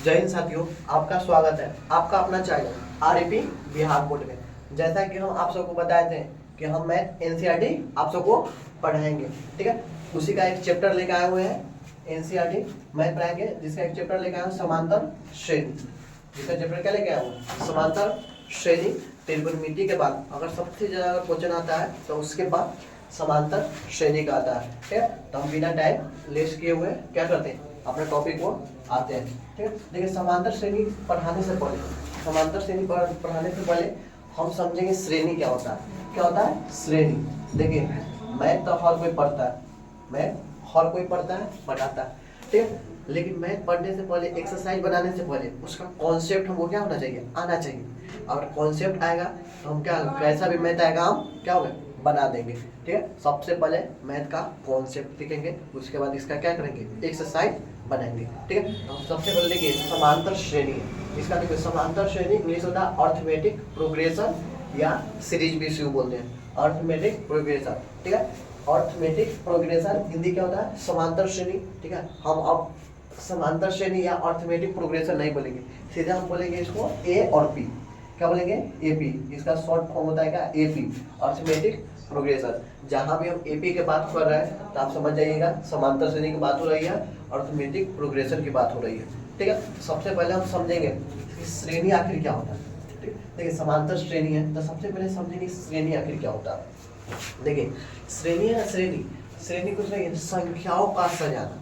जय हिंद साथियों, आपका स्वागत है आपका अपना चैनल आरईपी बिहार बोर्ड में। जैसा कि हम आप सबको बताए थे कि हम मैथ एनसीईआरटी आप सबको पढ़ाएंगे, ठीक है। उसी का एक चैप्टर लेकर आए हुए हैं, एनसीईआरटी मैथ पढ़ाएंगे, जिसका एक चैप्टर लेकर आए हैं समांतर श्रेणी। जिसका चैप्टर क्या लेके आए हैं? समांतर श्रेणी। त्रिकोणमिति के बाद अगर सबसे ज्यादा क्वेश्चन आता है तो उसके बाद समांतर श्रेणी का आता है, ठीक है। तो हम बिना टाइम लेस किए हुए क्या करते हैं, अपने टॉपिक को आते हैं, ठीक है। देखिए, समांतर श्रेणी पढ़ाने से पहले हम समझेंगे श्रेणी क्या होता है। क्या होता है श्रेणी? देखिए, मैथ तो हर कोई पढ़ता है, पढ़ाता है, ठीक है। लेकिन मैथ पढ़ने से पहले, एक्सरसाइज बनाने से पहले उसका कॉन्सेप्ट हमको क्या होना चाहिए, आना चाहिए। अगर कॉन्सेप्ट आएगा तो हम क्या, कैसा भी मैथ आएगा हम क्या होगा, बना देंगे, ठीक है। सबसे पहले मैथ का कॉन्सेप्ट सीखेंगे, उसके बाद इसका क्या करेंगे, एक्सरसाइज बनाएंगे, ठीक है। तो सबसे पहले देखिए समांतर श्रेणी है। इसका देखिए समांतर श्रेणी इंग्लिश होता है अर्थमेटिक प्रोग्रेशन या सीरीज भी इसी को बोलते हैं, अर्थमेटिक प्रोग्रेशन, ठीक है। अर्थमेटिक प्रोग्रेशन हिंदी क्या होता है, समांतर श्रेणी, ठीक है। हम अब समांतर श्रेणी या अर्थमेटिक प्रोग्रेशन नहीं बोलेंगे, सीधे हम बोलेंगे इसको ए और पी। क्या बोलेंगे, एपी। इसका शॉर्ट फॉर्म होता है क्या, एपी, अर्थमेटिक प्रोग्रेशन। जहां भी हम एपी की बात कर रहे हैं तो आप समझ जाइएगा समांतर श्रेणी की बात हो रही है, अर्थमेटिक प्रोग्रेशन की बात हो रही है, ठीक है। सबसे पहले हम समझेंगे कि श्रेणी आखिर क्या होता है, ठीक। देखिए, समांतर श्रेणी है तो सबसे पहले समझेंगे श्रेणी आखिर क्या होता है। देखिए, श्रेणी है ना, श्रेणी कुछ नहीं है, संख्याओं का सजाना।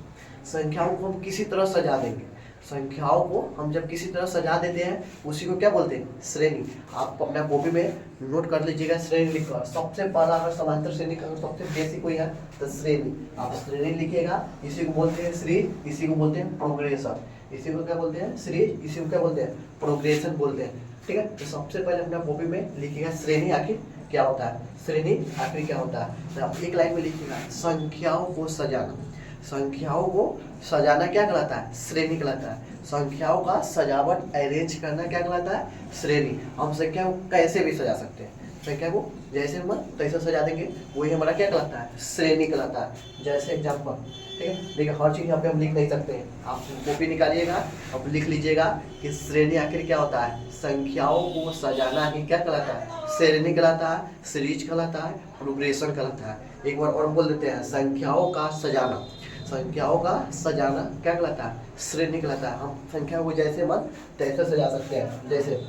संख्याओं को हम किसी तरह सजा देंगे, संख्याओं को हम जब किसी तरह सजा देते हैं उसी को क्या बोलते हैं, श्रेणी। आप अपना कॉपी में नोट कर लीजिएगा, श्रेणी लिखकर। सबसे पहला अगर समांतर श्रेणी का सबसे बेसिक कोई है तो श्रेणी, आप श्रेणी लिखिएगा। इसी को बोलते हैं सीरीज, इसी को बोलते हैं प्रोग्रेशन। इसी को क्या बोलते हैं, सीरीज, इसी को क्या बोलते हैं, प्रोग्रेशन बोलते हैं, ठीक है। तो सबसे पहले अपना कॉपी में लिखिएगा श्रेणी आखिर क्या होता है, श्रेणी आखिर क्या होता है। तो आप एक लाइन में लिखिएगा, संख्याओं को सजाना। संख्याओं को सजाना क्या कहलाता है, श्रेणी कहलाता है। संख्याओं का सजावट, अरेंज करना क्या कहलाता है, श्रेणी। हम संख्या को कैसे भी सजा सकते हैं, संख्या को जैसे मन तैसे सजा देंगे, वही हमारा क्या कहलाता है, श्रेणी कहलाता है। जैसे एग्जाम्पल, ठीक है। देखिए, हर चीज़ यहाँ पे हम लिख नहीं सकते हैं, आप कॉपी निकालिएगा, अब लिख लीजिएगा कि श्रेणी आखिर क्या होता है, संख्याओं को सजाना ही क्या कहलाता है, श्रेणी कहलाता है, सीरीज कहलाता है, प्रोग्रेशन कहलाता है। एक बार और बोल देते हैं, संख्याओं का सजाना। संख्याओं का सजाना क्या कहलाता है, श्रेणी कहलाता है। हम संख्याओं को जैसे मन तैसे सजा सकते हैं। जैसे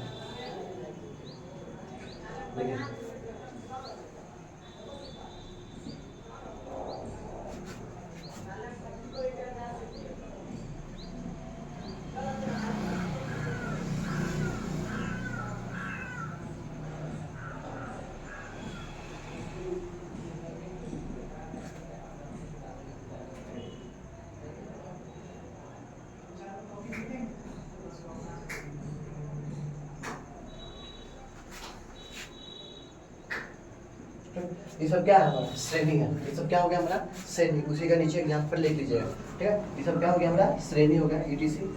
देखिए, ये सब क्या है, हमारा श्रेणी है। ये सब क्या हो गया, हमारा श्रेणी। उसी का नीचे एग्जाम्पल लिख लीजिएगा, ठीक है। ये सब क्या हो गया, हमारा श्रेणी हो गया, ईटीसी।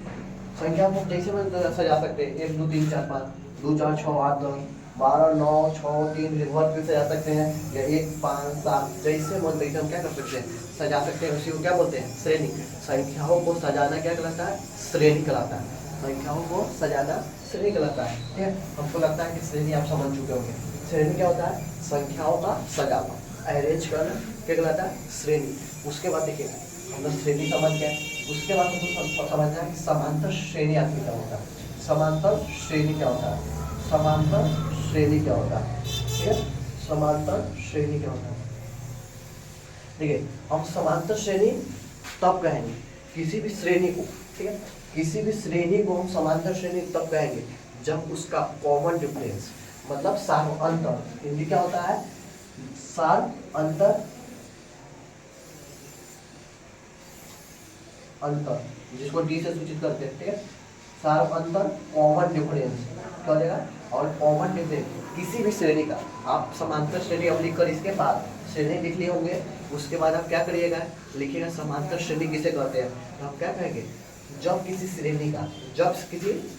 संख्या को जैसे मन सजा सकते हैं, 1 2 3 4 5, 2 4 6 8 10 12 9 6 3, रिवर्स भी सजा सकते हैं, या 1 5 7, जैसे मन तैसे हम क्या कर सकते हैं, सजा सकते हैं। उसी को क्या बोलते हैं, श्रेणी। संख्याओं को सजाना क्या कहलाता है, श्रेणी कहलाता है। संख्याओं को सजाना श्रेणी कहलाता है, ठीक है। हमको लगता है कि श्रेणी आप समझ चुके होंगे। श्रेणी क्या होता है, संख्याओं का सजाना, अरेंज करना क्या कहलाता है, श्रेणी। उसके बाद देखिए, हम लोग श्रेणी समझ गए, उसके बाद हमको समझना है कि समांतर श्रेणी आखिर क्या होता है। समांतर श्रेणी क्या होता है, समांतर श्रेणी क्या होता है, ठीक है। समांतर श्रेणी क्या होता है, देखिए, हम समांतर श्रेणी तब कहेंगे किसी भी श्रेणी को, ठीक है, किसी भी श्रेणी को हम समांतर श्रेणी तब कहेंगे जब उसका कॉमन डिफरेंस, मतलब सार अंतर, हिंदी क्या होता है, सार अंतर, अंतर जिसको डी से सूचित करते हैं, ठीक है। सार अंतर, कॉमन डिफरेंस क्या हो जाएगा, और कॉमन डिफरेंस किसी भी श्रेणी का। आप समांतर श्रेणी अब लिख कर इसके बाद श्रेणी लिख लिए होंगे, उसके बाद आप क्या करिएगा, लिखिएगा समांतर श्रेणी किसे कहते हैं। तो आप क्या कहेंगे, जब किसी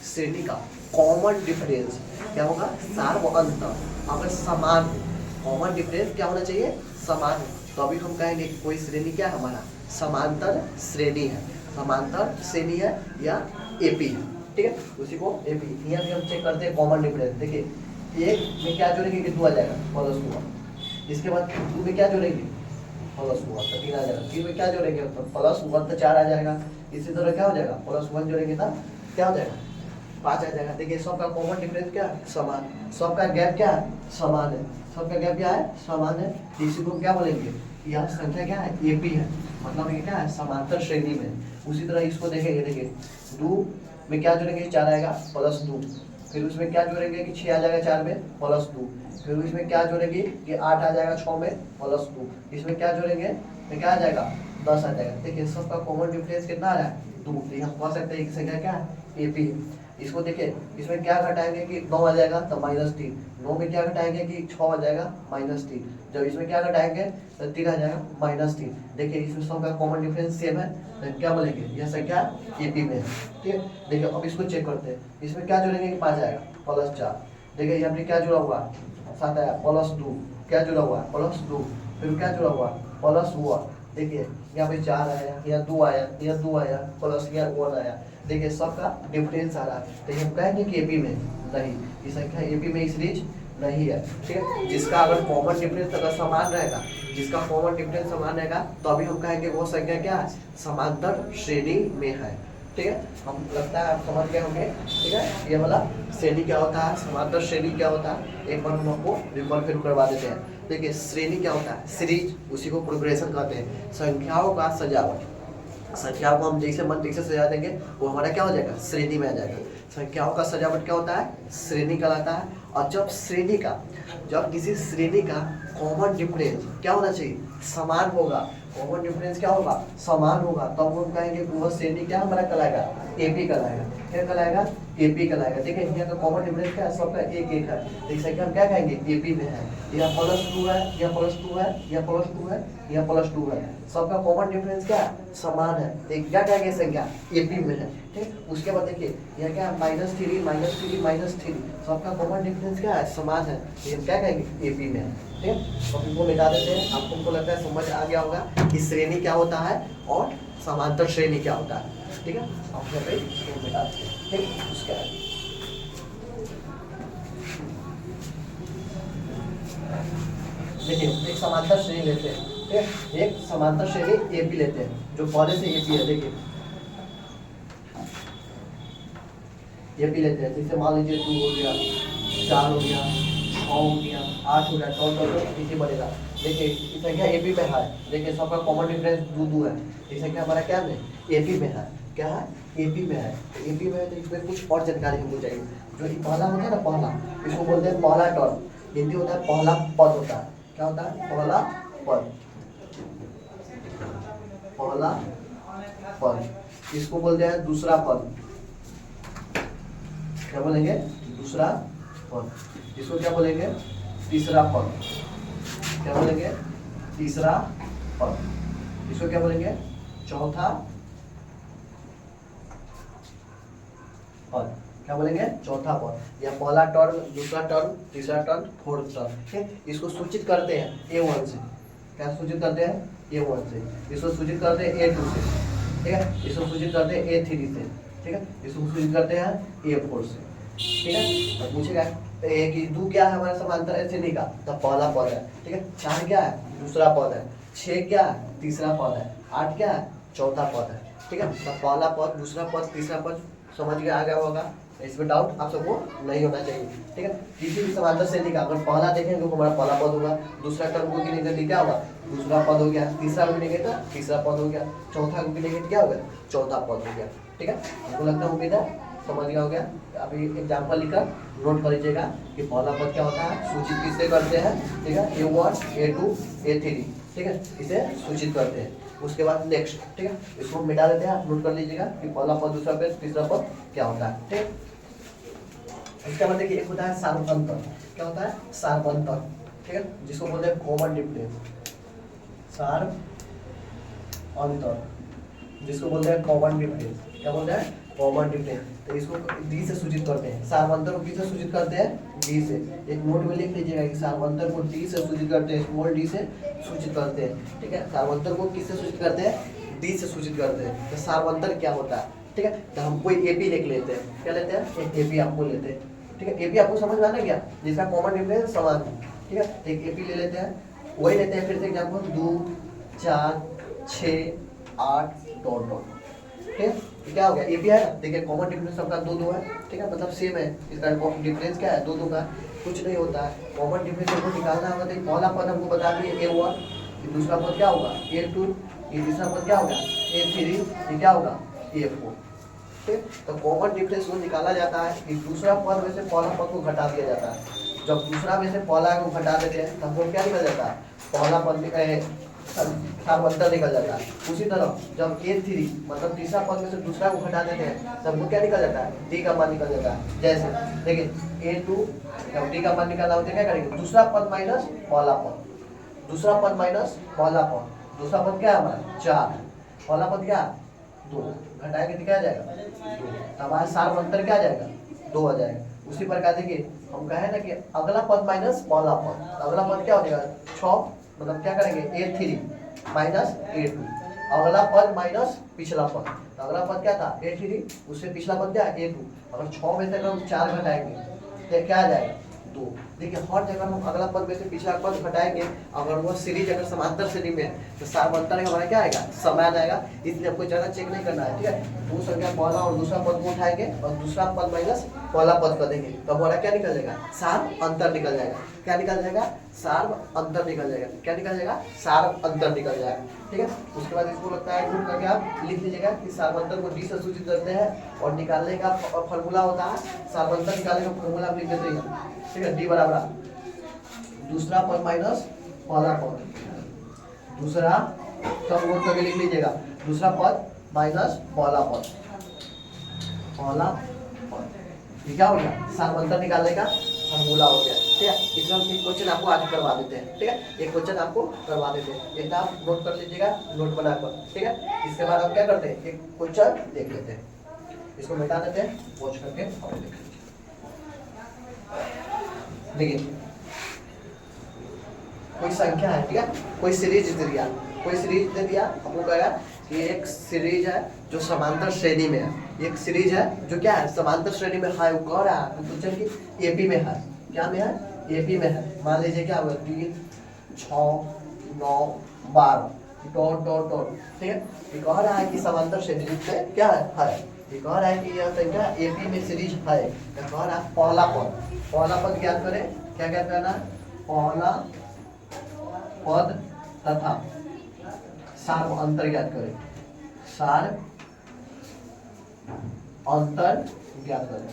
श्रेणी का कॉमन डिफरेंस क्या होगा, सार व अंतर अगर समान, कॉमन डिफरेंस क्या होना चाहिए, समान, तो अभी हम कहेंगे कोई श्रेणी क्या है, हमारा समांतर श्रेणी है। समांतर श्रेणी है या एपी है, ठीक है, उसी को एपी। यहाँ भी हम चेक करते हैं कॉमन डिफरेंस। देखिए एक में क्या जोड़ेंगे कि 2 आ जाएगा प्लस 1, इसके बाद 2 में क्या जोड़ेंगे प्लस 1 तो 3 आ जाएगा, 3 में क्या जोड़ेंगे तो प्लस 1 तो 4 आ जाएगा, इसी तरह क्या हो जाएगा प्लस 1 जोड़ेंगे तो क्या हो जाएगा 5 आ जाएगा। देखिए सबका कॉमन डिफरेंस क्या है समान, सबका गैप क्या है समान है, सबका गैप क्या है समान है, इसी को क्या बोलेंगे यह संख्या क्या है एपी है, मतलब ये क्या है समांतर श्रेणी में। उसी तरह इसको देखेंगे, देखिए 2 में क्या जोड़ेंगे 4 आएगा प्लस 2, फिर उसमें क्या जोड़ेंगे कि 6 आ जाएगा 4 में प्लस 2, फिर इसमें क्या जोड़ेंगे कि 8 आ जाएगा 6 में प्लस 2, इसमें क्या जोड़ेंगे तो क्या आ जाएगा 10 आ जाएगा। देखिए सबका कॉमन डिफरेंस कितना आ रहा है 2, तो हम कह सकते हैं एक संख्या क्या है एपी। इसको देखिए इसमें क्या घटाएंगे कि 9 आ जाएगा तो -3, 9 में क्या घटाएंगे कि 6 आ जाएगा -3, जब इसमें क्या घटाएंगे तो 3 आ जाएगा -3। देखिए इसमें सबका कॉमन डिफरेंस सेम है तो क्या बोलेंगे यह संख्या एपी में है, ठीक है। देखिए अब इसको चेक करते हैं, इसमें क्या जोड़ेंगे कि 5 आएगा प्लस 4, देखिए यहाँ पे क्या जुड़ा हुआ 7 आया प्लस 2, क्या जुड़ा हुआ प्लस 2, फिर क्या जुड़ा हुआ प्लस 1, देखिए यहाँ पे 4 आया, यहाँ 2 आया, यहाँ 2 आया प्लस यहाँ 1 आया। देखिए सबका डिफरेंस आ रहा है, तो हम कहेंगे कि एपी में नहीं, ये संख्या एपी में सीरीज नहीं है, ठीक है। जिसका अगर कॉमन डिफरेंस अगर समान रहेगा, जिसका कॉमन डिफरेंस समान रहेगा तो अभी हम कहेंगे वो संख्या क्या है समांतर श्रेणी में है, ठीक है। हम लगता है आप समझ गए होंगे, ठीक है। ये वाला श्रेणी क्या होता है, समांतर श्रेणी क्या होता है, एक बार हम आपको रिकॉल फिर करवा देते हैं। देखिए श्रेणी क्या होता है सीरीज, उसी को प्रोग्रेशन कहते हैं। संख्याओं का सजावट, संख्याओं को हम जैसे मन तैसे सजा देंगे वो हमारा क्या हो जाएगा श्रेणी में आ जाएगा। संख्याओं का सजावट क्या होता है श्रेणी कहलाता है। और जब किसी श्रेणी का कॉमन डिफरेंस क्या होना चाहिए समान होगा, कॉमन डिफरेंस क्या होगा समान होगा, तब हम कहेंगे वो श्रेणी क्या हमारा कहलाएगा एपी कहलाएगा। क्या कहलाएगा एपी कहलाएगा। देखिए यहाँ का कॉमन डिफरेंस क्या है सबका 1 1 है, तो संख्या हम क्या कहेंगे एपी में है। यह +2 है, यह +2 है, यह +2 है, यह +2 है, सबका कॉमन डिफरेंस क्या है समान है, तो क्या कहेंगे संख्या एपी में है, ठीक। उसके बाद देखिए यह क्या है -3 -3 सबका कॉमन डिफरेंस क्या है समान है, ये क्या कहेंगे एपी में है, ठीक है। तो इनको मिटा देते हैं, आपको लगता है समझ आ गया होगा कि श्रेणी क्या होता है और समांतर श्रेणी क्या होता है, ठीक है। आप यहाँ पे इसको मिटा देते हैं, ठीक। उसके बाद देखिए एक समांतर श्रेणी लेते हैं, ठीक है। एक समांतर श्रेणी एपी लेते हैं जो पहले से एपी है। देखिए एपी लेते हैं, जैसे मान लीजिए 2 हो गया, 4 हो गया, 6 हो गया, 8 हो गया, 14 नीचे बढ़ेगा। देखिए ये संख्या एपी में है, देखिए सबका कॉमन डिफरेंस 2 2 है, ये संख्या हमारा क्या में एपी में है, क्या है एपी में है। एपी में है तो इसमें कुछ और जानकारी हमको चाहिए। जो ये पहला होता है ना पहला, इसको बोलते हैं पहला टर्म, हिंदी होता है पहला पद होता है। क्या होता है पहला पद, पहला पद। इसको बोलते हैं दूसरा पद, क्या बोलेंगे दूसरा पद। इसको क्या बोलेंगे तीसरा पद, क्या बोलेंगे तीसरा पद। इसको क्या बोलेंगे चौथा पद, क्या बोलेंगे चौथा पद। या पहला टर्म, दूसरा टर्म, तीसरा टर्म, फोर्थ टर्म, ठीक। इसको सूचित करते हैं A1 से, क्या सूचित करते हैं A1 से। इसको सूचित करते हैं A2 से, ठीक है। इसको सूचित करते हैं A3 से, ठीक है। इसको सूचित करते हैं A4 से, ठीक है। तो पूछेगा कि 2 क्या है हमारा समांतर श्रेणी का, तो पहला पद है, ठीक है। 4 क्या है दूसरा पद है, 6 क्या है तीसरा पद है, 8 क्या है चौथा पद है, ठीक है। तो पहला पद, दूसरा पद, तीसरा पद समझ के आ गया होगा, इसमें डाउट आप सबको नहीं होना चाहिए, ठीक है। किसी भी समांतर श्रेणी का अगर पहला देखेंगे तो हमारा पहला पद होगा, दूसरा टर्म को गिनेंगे तो क्या होगा दूसरा पद हो गया, तीसरा को गिनेंगे तो तीसरा पद हो गया, चौथा को गिनेंगे तो क्या होगा चौथा पद हो गया, ठीक है। हमको लगता है उम्मीद है समझ गया हो गया। अभी एग्जाम्पल लिखकर नोट कर लीजिएगा कि पहला पद क्या होता है, सूचित किससे करते हैं, ठीक है। A1 A2 A3, ठीक है, इसे सूचित करते हैं। उसके बाद नेक्स्ट, ठीक है, इसको मिटा देते हैं, आप नोट कर लीजिएगा कि पहला पद, दूसरा पद, तीसरा पद क्या होता है, ठीक। इसके बाद देखिए एक होता है सार्वंतर। क्या होता है सार्वंतर, ठीक है, जिसको बोलते हैं कॉमन डिफरेंस। सार्वंतर जिसको बोलते हैं कॉमन डिफरेंस, क्या बोलते हैं कॉमन डिफरेंस। तो इसको डी से सूचित करते हैं। सार्वंतर को किससे सूचित करते हैं डी से। एक नोट में लिख लीजिएगा कि सार्वंतर को डी से सूचित करते हैं, स्मॉल डी से सूचित करते हैं, ठीक है। सार्वंतर को किससे सूचित करते हैं डी से सूचित करते हैं। तो सार्वंतर क्या होता है, ठीक है। तो हम कोई एपी लिख लेते हैं, क्या लेते हैं, एक एपी आपको लेते हैं, ठीक है। एपी आपको समझ में आना क्या, जिसका कॉमन डिफरेंस समान है, ठीक है। एक एपी ले लेते हैं, वही लेते हैं फिर से एग्जाम्पल 2 4 6 8 डॉट डॉट, ठीक है। ये क्या हो गया, एपी है ना, देखिए कॉमन डिफरेंस सबका 2 2 है, ठीक है, मतलब सेम है। इसका डिफरेंस क्या है, 2 2 का, कुछ नहीं होता है। कॉमन डिफरेंस हमको निकालना होगा, तो पहला पद हमको बता दिए ए हुआ, दूसरा पद क्या होगा A2, ये तीसरा पद क्या होगा A3, ये क्या होगा A4, ठीक। तो कॉमन डिफरेंस वो निकाला जाता है कि दूसरा पद में से पहला पद को घटा दिया जाता है। जब दूसरा में से पहला को घटा देते हैं तब वो क्या निकल जाता है, पहला पद सार्वंतर निकल जाता है। उसी तरह जब A3 मतलब तीसरा पद में से दूसरा को घटा देते हैं तब वो क्या निकल जाता है, D का मान निकल जाता है। जैसे देखिए A2 जब D का मान निकालना होता है क्या करेंगे, दूसरा पद माइनस पहला पद, दूसरा पद माइनस पहला पद, दूसरा पद क्या है हमारा 4, पहला पद क्या 2, घटाएंगे तो क्या आ जाएगा 2, हमारा सार्वंतर क्या आ जाएगा 2 आ जाएगा। उसी प्रकार देखिए हम कहे ना कि अगला पद माइनस पहला पद, अगला पद क्या हो जाएगा 6, मतलब क्या करेंगे A3 माइनस A2, अगला पद माइनस पिछला पद, तो अगला पद क्या था A3, उससे पिछला पद क्या है A2, अगर 6 में से अगर हम 4 घटाएंगे तो क्या आ जाएगा 2। देखिए हर जगह हम अगला पद में से पिछला पद घटाएंगे, अगर वो सीरीज अगर समांतर श्रेणी में है तो सार्वंतर हमारा क्या आएगा, समान आएगा। इसलिए हमको ज़्यादा चेक नहीं करना है, ठीक है। दो संख्या पहला और दूसरा पद को उठाएंगे और दूसरा पद माइनस पहला पद कर देंगे, तो हमारा क्या निकल जाएगा, सार्व अंतर निकल जाएगा। क्या निकल जाएगा, सार्व अंतर निकल जाएगा। क्या निकल जाएगा, सार्व अंतर निकल जाएगा, ठीक है। उसके बाद इसको लगता है गुण करके आप लिख लीजिएगा कि सार्वंतर को डी से सूचित करते हैं और निकालने का फॉर्मूला होता है, सार्वंतर निकालने का फॉर्मूला आप लिख देते हैं, ठीक है। डी बराबर दूसरा पद माइनस पहला पद, दूसरा सब गुण करके लिख लीजिएगा, दूसरा पद माइनस पहला पद, पहला पद, ये क्या हो गया, सार्वंतर निकालने का फॉर्मूला हो गया, ठीक है। इसमें हम एक क्वेश्चन आपको आज करवा देते हैं, ठीक है। एक क्वेश्चन आपको करवा देते हैं, एक आप नोट कर लीजिएगा, नोट बनाकर, ठीक है। इसके बाद हम क्या करते हैं, एक क्वेश्चन देख लेते हैं, इसको मिटा देते हैं, वॉच करके और देख लीजिए। देखिए कोई संख्या है, ठीक है, कोई सीरीज दे दिया, कोई सीरीज दे दिया, आपको कहेगा कि एक सीरीज है जो समांतर श्रेणी में है, एक सीरीज है जो क्या है, समांतर श्रेणी में है। वो कह रहा है क्वेश्चन की एपी में है, क्या में है, एपी में है। मान लीजिए क्या हुआ 3 6 9 12 डॉट डॉट डॉट, ठीक है। ये कह रहा है कि समांतर श्रेणी में क्या है, ये कह रहा है कि यह संख्या एपी में सीरीज है। क्या कह रहा है, पहला पद, पहला पद ज्ञात करें, क्या ज्ञात करना है, पहला पद तथा सार्व अंतर ज्ञात करें, सार्व अंतर ज्ञात करें,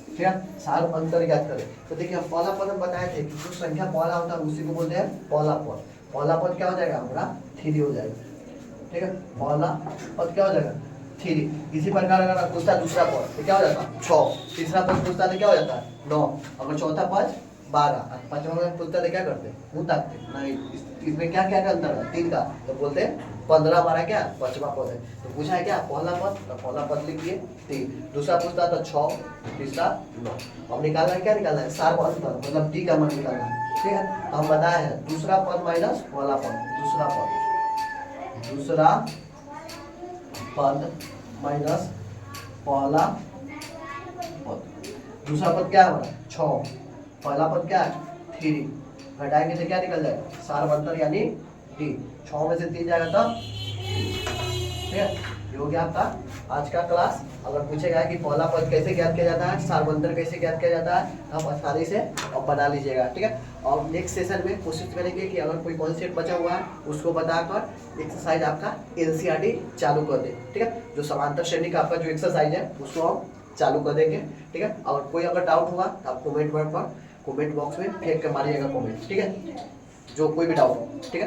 ठीक है, सार्व अंतर ज्ञात करें। तो देखिए हम पहला पद हम बताए थे कि जो संख्या पहला होता है उसी को बोलते हैं पहला पद। पहला पद क्या हो जाएगा हमारा 3 हो जाएगा, ठीक है। पहला पद क्या हो जाएगा 3। इसी प्रकार अगर पूछता दूसरा पद तो क्या हो जाता 6, तीसरा पद पूछता तो क्या हो जाता 9, अगर चौथा पद 12, पांचवा पद पूछता तो क्या करते मुंह ताकते नहीं। इसमें क्या क्या का अंतर है 3 का, तो बोलते 15 हमारा क्या पांचवा पद है। तो पूछा है क्या पहला पद, तो पहला पद लिखिए 3, दूसरा पूछता तो 6, तीसरा 9। अब निकालना है, क्या निकालना है, सार्व अंतर मतलब डी का मान निकालना है, ठीक है। तो हम बताए हैं दूसरा पद माइनस पहला पद, दूसरा पद, दूसरा पद माइनस पहला पद, दूसरा पद क्या है हमारा 6, पहला पद क्या है 3, घटाएंगे तो क्या निकल जाएगा, सार्वंतर यानी डी। 6 में से 3 जाएगा तब, ठीक है। ये हो गया आपका आज का क्लास। अगर पूछेगा कि पहला पद कैसे ज्ञात किया जाता है, सार्वंतर कैसे ज्ञात किया जाता है, आप आसानी से अब बना लीजिएगा, ठीक है। और नेक्स्ट सेशन में कोशिश करेंगे कि अगर कोई कॉन्सेप्ट बचा हुआ है उसको बताकर एक्सरसाइज आपका एनसीईआरटी चालू कर दे, ठीक है। जो समांतर श्रेणी का आपका जो एक्सरसाइज है उसको हम चालू कर देंगे, ठीक है। और कोई अगर डाउट हुआ तो आप कमेंट बॉक्स में फेंक के मारिएगा कमेंट, ठीक है, जो कोई भी डाउट हो, ठीक है।